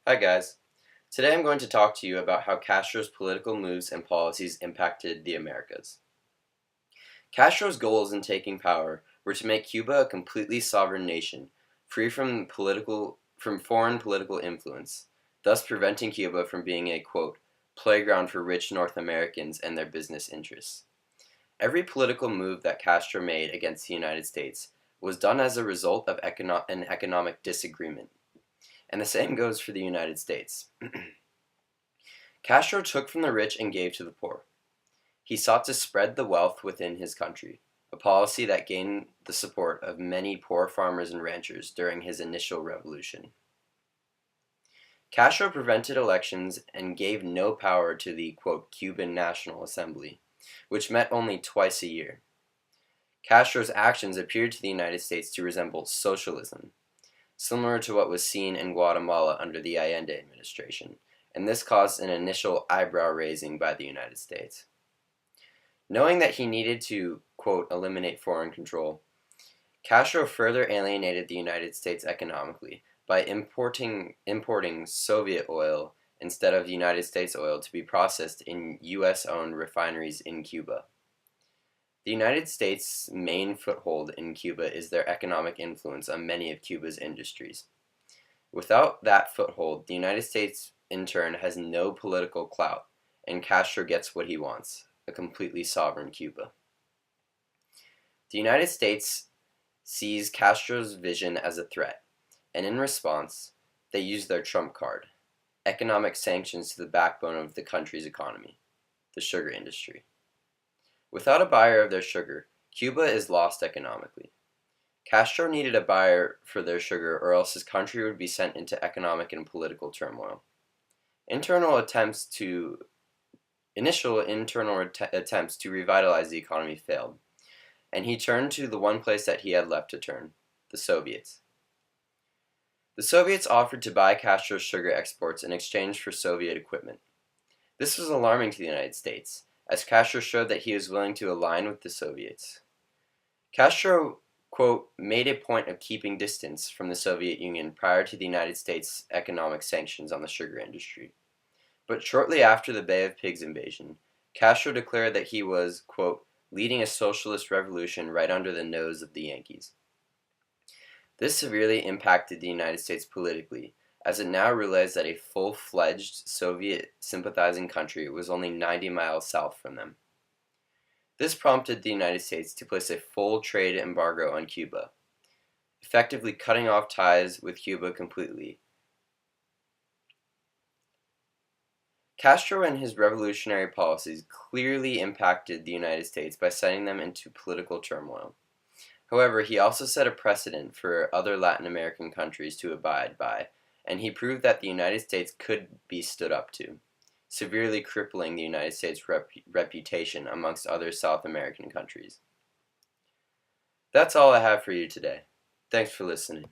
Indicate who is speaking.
Speaker 1: Hi guys. Today I'm going to talk to you about how Castro's political moves and policies impacted the Americas. Castro's goals in taking power were to make Cuba a completely sovereign nation, free from foreign political influence, thus preventing Cuba from being a quote, playground for rich North Americans and their business interests. Every political move that Castro made against the United States was done as a result of an economic disagreement. And the same goes for the United States. Castro took from the rich and gave to the poor. He sought to spread the wealth within his country, a policy that gained the support of many poor farmers and ranchers during his initial revolution. Castro prevented elections and gave no power to the quote, Cuban National Assembly, which met only twice a year. Castro's actions appeared to the United States to resemble socialism, similar to what was seen in Guatemala under the Allende administration, and this caused an initial eyebrow raising by the United States. Knowing that he needed to, quote, eliminate foreign control, Castro further alienated the United States economically by importing Soviet oil instead of United States oil to be processed in U.S.-owned refineries in Cuba. The United States' main foothold in Cuba is their economic influence on many of Cuba's industries. Without that foothold, the United States, in turn, has no political clout, and Castro gets what he wants, a completely sovereign Cuba. The United States sees Castro's vision as a threat, and in response, they use their trump card, economic sanctions to the backbone of the country's economy, the sugar industry. Without a buyer of their sugar, Cuba is lost economically. Castro needed a buyer for their sugar, or else his country would be sent into economic and political turmoil. Initial attempts to revitalize the economy failed, and he turned to the one place that he had left to turn, the Soviets. The Soviets offered to buy Castro's sugar exports in exchange for Soviet equipment. This was alarming to the United States, as Castro showed that he was willing to align with the Soviets. Castro, quote, made a point of keeping distance from the Soviet Union prior to the United States' economic sanctions on the sugar industry. But shortly after the Bay of Pigs invasion, Castro declared that he was, quote, leading a socialist revolution right under the nose of the Yankees. This severely impacted the United States politically, as it now realized that a full-fledged Soviet-sympathizing country was only 90 miles south from them. This prompted the United States to place a full trade embargo on Cuba, effectively cutting off ties with Cuba completely. Castro and his revolutionary policies clearly impacted the United States by sending them into political turmoil. However, he also set a precedent for other Latin American countries to abide by, and he proved that the United States could be stood up to, severely crippling the United States' reputation amongst other South American countries. That's all I have for you today. Thanks for listening.